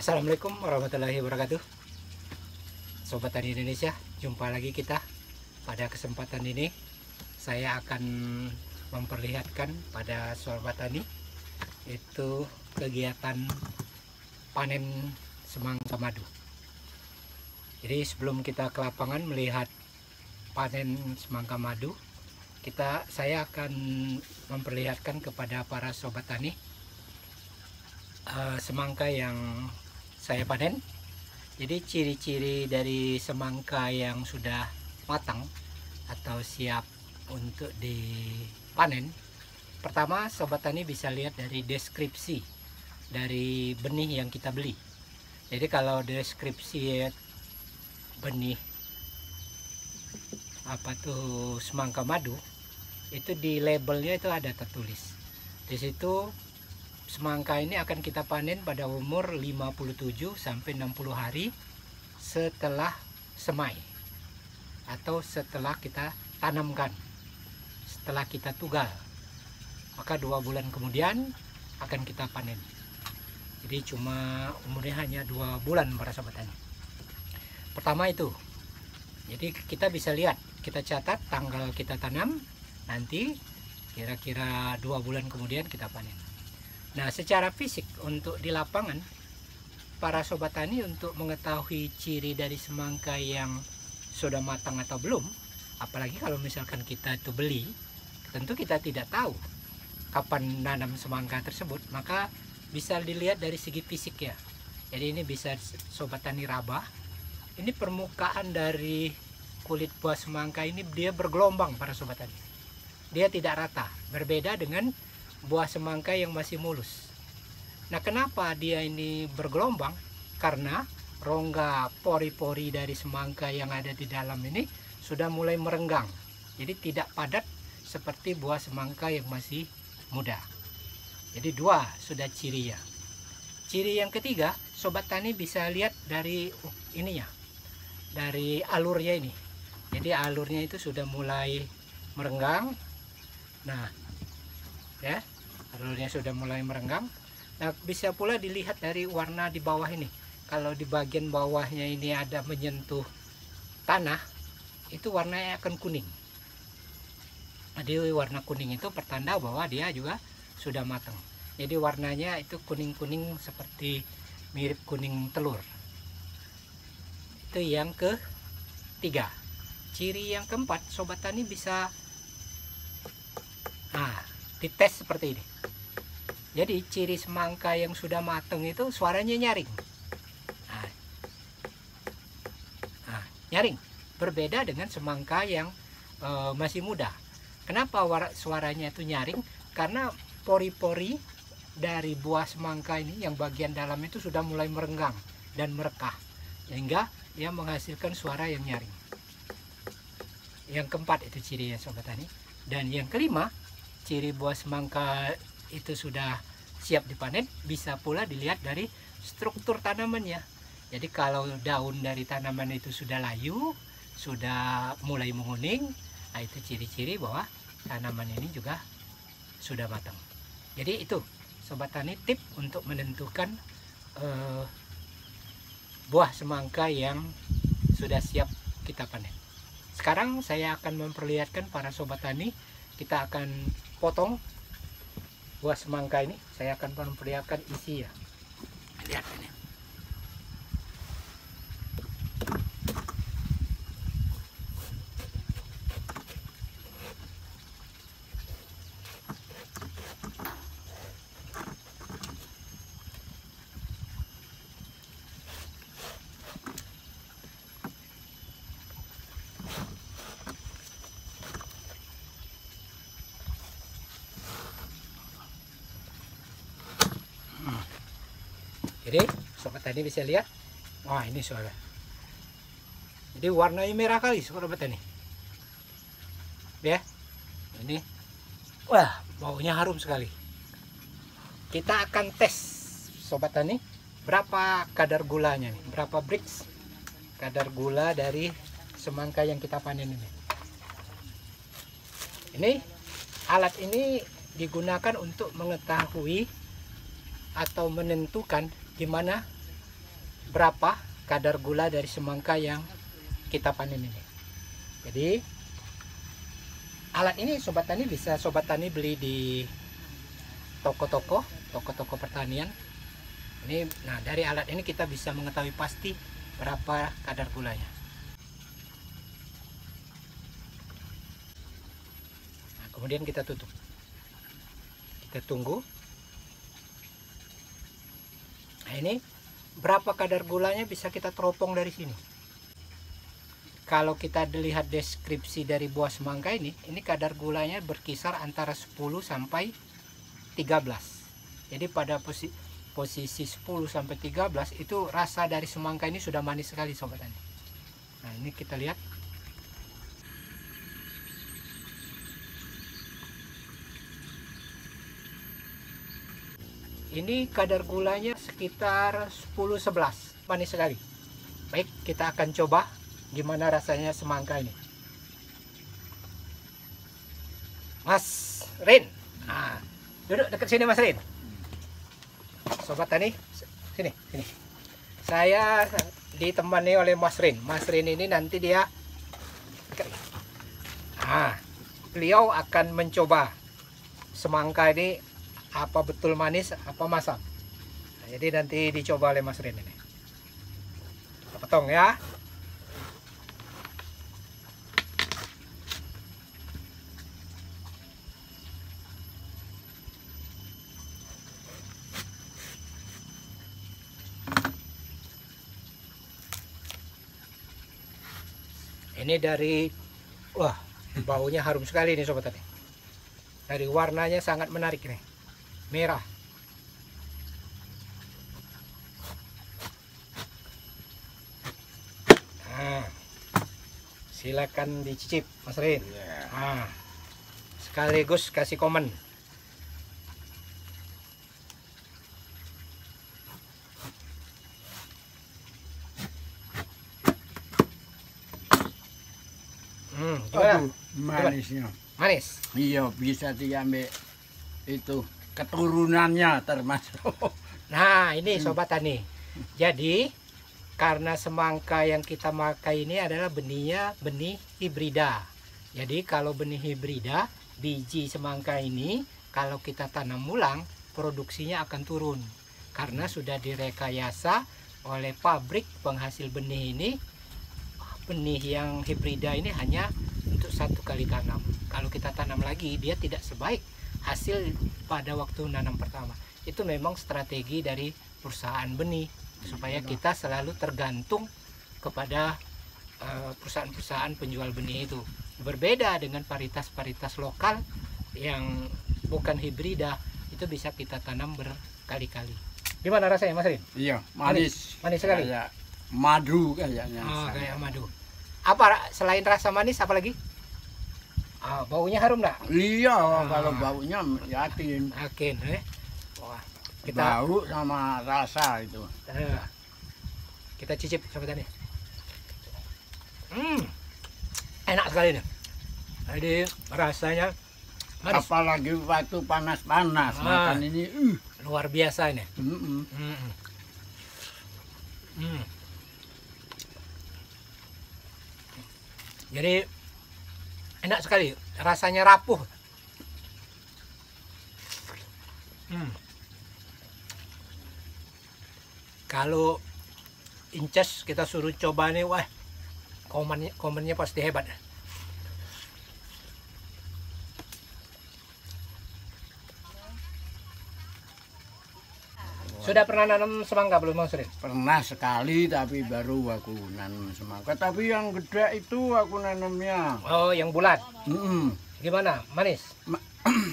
Assalamualaikum warahmatullahi wabarakatuh. Sobat Tani Indonesia, jumpa lagi kita. Pada kesempatan ini saya akan memperlihatkan pada sobat tani itu kegiatan panen semangka madu. Jadi sebelum kita ke lapangan melihat panen semangka madu, saya akan memperlihatkan kepada para sobat tani semangka yang saya panen. Jadi ciri-ciri dari semangka yang sudah matang atau siap untuk dipanen, pertama sobat tani bisa lihat dari deskripsi dari benih yang kita beli. Jadi kalau deskripsi benih semangka madu itu di labelnya itu ada tertulis di situ, semangka ini akan kita panen pada umur 57 sampai 60 hari setelah semai atau setelah kita tanamkan, setelah kita tugal, maka 2 bulan kemudian akan kita panen. Jadi cuma umurnya hanya 2 bulan para sobat tani. Pertama itu, jadi kita bisa lihat, kita catat tanggal kita tanam, nanti kira-kira 2 bulan kemudian kita panen. Nah, secara fisik untuk di lapangan, para sobat tani untuk mengetahui ciri dari semangka yang sudah matang atau belum, apalagi kalau misalkan kita itu beli, tentu kita tidak tahu kapan nanam semangka tersebut, maka bisa dilihat dari segi fisik ya. Jadi ini bisa sobat tani raba, ini permukaan dari kulit buah semangka ini dia bergelombang para sobat tani. Dia tidak rata, berbeda dengan buah semangka yang masih mulus. Nah, kenapa dia ini bergelombang? Karena rongga pori-pori dari semangka yang ada di dalam ini sudah mulai merenggang. Jadi tidak padat seperti buah semangka yang masih muda. Jadi 2 sudah cirinya. Ciri yang ketiga, sobat tani bisa lihat dari ininya, dari alurnya ini. Jadi alurnya itu sudah mulai merenggang. Nah, ya, alurnya sudah mulai merenggang. Nah, bisa pula dilihat dari warna di bawah ini. Kalau di bagian bawahnya ini ada menyentuh tanah, itu warnanya akan kuning. Jadi warna kuning itu pertanda bahwa dia juga sudah matang. Jadi warnanya itu kuning-kuning seperti mirip kuning telur. Itu yang ketiga. Ciri yang keempat, sobat tani bisa dites seperti ini. Jadi ciri semangka yang sudah matang itu suaranya nyaring. Nyaring. Berbeda dengan semangka yang masih muda. Kenapa suaranya itu nyaring? Karena pori-pori dari buah semangka ini yang bagian dalam itu sudah mulai merenggang dan merekah, sehingga dia menghasilkan suara yang nyaring. Yang keempat itu cirinya sobat tani. Dan yang kelima, ciri buah semangka itu sudah siap dipanen bisa pula dilihat dari struktur tanamannya. Jadi kalau daun dari tanaman itu sudah layu, sudah mulai menguning, nah itu ciri-ciri bahwa tanaman ini juga sudah matang. Jadi itu sobat tani tip untuk menentukan buah semangka yang sudah siap kita panen. Sekarang saya akan memperlihatkan para sobat tani, kita akan potong buah semangka ini. Saya akan memperlihatkan isi ya. Lihat ini. Jadi sobat tani bisa lihat, wah ini sobat. Jadi warnanya merah kali sobat tani. Ya, ini, wah baunya harum sekali. Kita akan tes sobat tani berapa kadar gulanya nih, berapa brix kadar gula dari semangka yang kita panen ini. Ini alat ini digunakan untuk mengetahui atau menentukan gimana berapa kadar gula dari semangka yang kita panen ini. Jadi alat ini sobat tani bisa sobat tani beli di toko-toko pertanian. Ini, nah dari alat ini kita bisa mengetahui pasti berapa kadar gulanya. Nah, kemudian kita tutup, kita tunggu. Nah ini berapa kadar gulanya bisa kita teropong dari sini. Kalau kita lihat deskripsi dari buah semangka ini kadar gulanya berkisar antara 10 sampai 13. Jadi pada posisi 10 sampai 13 itu rasa dari semangka ini sudah manis sekali sobat tani. Nah ini kita lihat. Ini kadar gulanya sekitar 10-11, manis sekali. Baik, kita akan coba gimana rasanya semangka ini. Mas Rin, nah, duduk dekat sini Mas Rin. Sobat tani, sini. Saya ditemani oleh Mas Rin. Mas Rin ini nanti dia, beliau akan mencoba semangka ini apa betul manis apa masam. Nah, jadi nanti dicoba oleh Mas Rin ini. Kita potong ya. Ini dari, wah, baunya harum sekali nih sobat tani. Dari warnanya sangat menarik nih, merah. Nah, silakan dicicip Mas Rin. Nah, sekaligus kasih komen. Gimana? Manisnya. Manis. Iya, bisa diambil itu keturunannya termasuk. Nah, ini sobat tani. Jadi karena semangka yang kita pakai ini adalah benihnya benih hibrida. Jadi kalau benih hibrida, biji semangka ini kalau kita tanam ulang, produksinya akan turun. Karena sudah direkayasa oleh pabrik penghasil benih ini. Benih yang hibrida ini hanya untuk 1 kali tanam. Kalau kita tanam lagi, dia tidak sebaik hasil pada waktu nanam pertama. Itu memang strategi dari perusahaan benih supaya kita selalu tergantung kepada perusahaan-perusahaan penjual benih itu. Berbeda dengan varietas-varietas lokal yang bukan hibrida, itu bisa kita tanam berkali-kali. Gimana rasanya Mas Rin? Iya, manis. Manis sekali. Kayak madu kayaknya. Oh, kayak madu. Apa selain rasa manis apa lagi? Baunya harum enggak? Iya, kalau baunya yakin. Yakin, Wah, kita bau sama rasa itu. Kita cicip sobat tani. Enak sekali nih. Jadi rasanya manis. Apalagi waktu panas-panas makan ini luar biasa ini. Jadi enak sekali, rasanya rapuh. Kalau Inces kita suruh coba nih, wah, komennya pasti hebat. Sudah pernah nanam semangka belum Mas Rin? Pernah sekali, tapi baru aku nanam semangka. Tapi yang gede itu aku nanamnya. Oh, yang bulat. Gimana? Manis?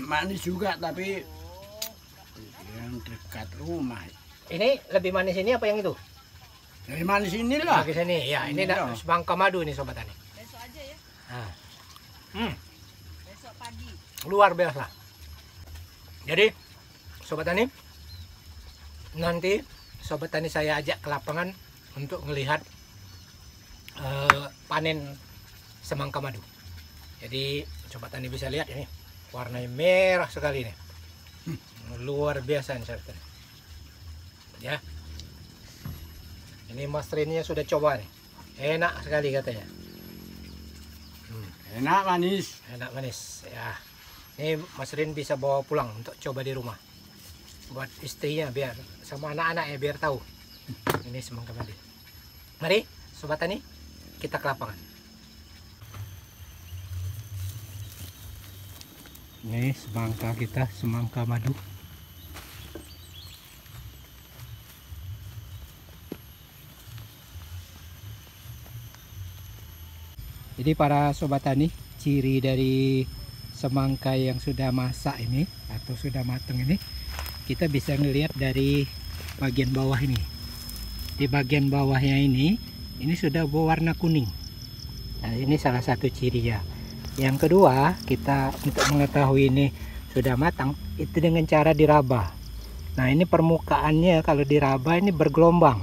Manis juga, tapi yang dekat rumah. Ini lebih manis ini apa yang itu? Lebih manis inilah. Di sini, ya. Ini semangka madu nih sobat tani. Besok aja ya. Besok pagi. Luar biasa. Jadi, sobat tani, nanti sobat tani saya ajak ke lapangan untuk melihat panen semangka madu. Jadi sobat tani bisa lihat ini warnanya merah sekali nih, luar biasa nih sobat tani. Ya, Ini Mas Rinnya sudah coba nih. Enak sekali katanya. Enak manis. Enak manis ya. Ini Mas Rin bisa bawa pulang untuk coba di rumah. Buat istrinya biar sama anak-anaknya biar tahu. Ini semangka madu. Mari Sobat Tani, kita ke lapangan. Ini semangka kita, semangka madu. Jadi para Sobat Tani, ciri dari semangka yang sudah masak ini atau sudah matang ini, kita bisa melihat dari bagian bawah ini. Di bagian bawahnya ini sudah berwarna kuning. Nah, ini salah satu ciri ya. Yang kedua, kita untuk mengetahui ini sudah matang itu dengan cara diraba. Nah, ini permukaannya kalau diraba ini bergelombang.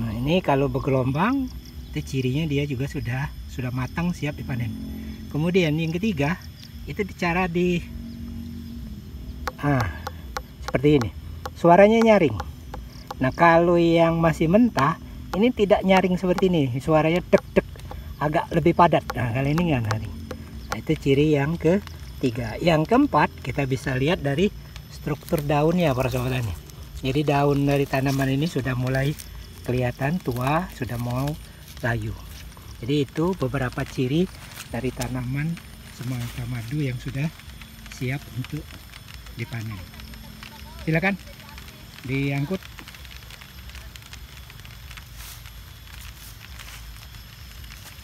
Nah, ini kalau bergelombang itu cirinya dia juga sudah matang, siap dipanen. Kemudian yang ketiga itu cara seperti ini, suaranya nyaring. Nah, kalau yang masih mentah ini tidak nyaring seperti ini, suaranya dek dek, agak lebih padat. Nah, kali ini nggak nyaring. Nah, itu ciri yang ketiga. Yang keempat, kita bisa lihat dari struktur daunnya para Sobat Tani. Jadi daun dari tanaman ini sudah mulai kelihatan tua, sudah mau layu. Jadi itu beberapa ciri dari tanaman semangka madu yang sudah siap untuk dipanen. Silakan diangkut.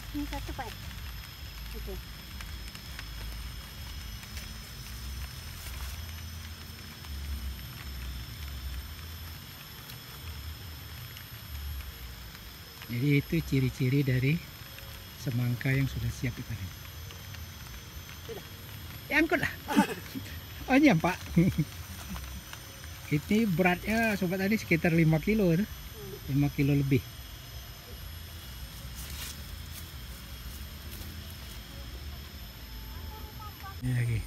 Ini satu Pak. Oke. Jadi itu ciri-ciri dari semangka yang sudah siap dipanen. Sudah. Ya, angkut lah. Oh iya Pak. Ini beratnya Sobat Tani sekitar 5 kilo itu. 5 kilo lebih. Ini lagi.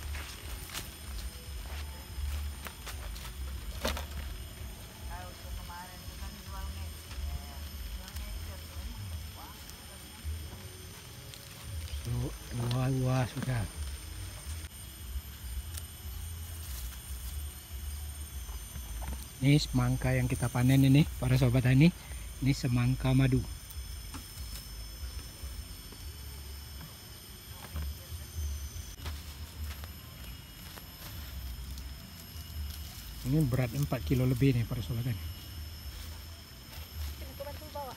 Dua sudah. Ini semangka yang kita panen ini para Sobat Tani. Ini semangka madu. Ini berat 4 kilo lebih nih para Sobat Tani. Aku bantu bawa.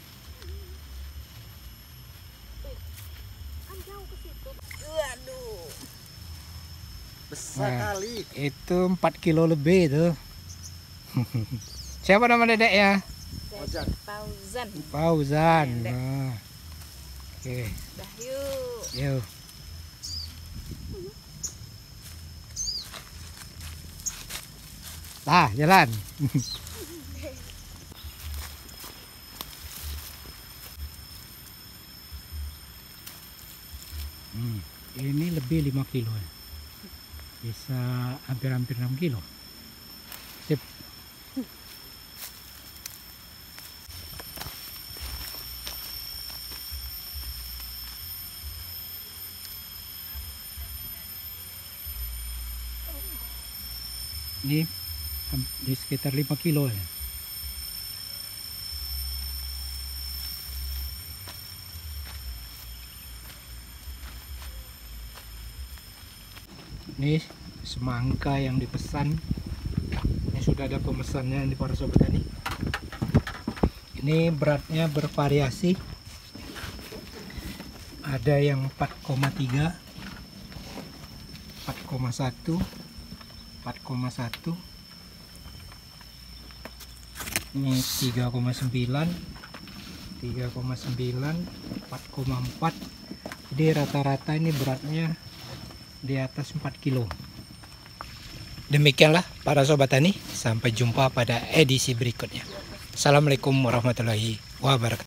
Jauh ke situ. Waduh. Besar kali. Itu 4 kilo lebih itu. Siapa nama dedek ya? Fauzan. Fauzan. Dedek. Nah. Oke. Dah yuk. Yuk. Lah, jalan. Ini lebih 5 kilo ya. Bisa hampir-hampir 6 kilo. Sip. Ini di sekitar 5 kilo ya. Ini semangka yang dipesan. Ini sudah ada pemesannya di para Sobat Tani. Ini beratnya bervariasi. Ada yang 4,3, 4,1, 4,1, ini 3,9, 3,9, 4,4. Jadi rata-rata ini beratnya di atas 4 kilo. Demikianlah para Sobat Tani, sampai jumpa pada edisi berikutnya. Assalamualaikum warahmatullahi wabarakatuh.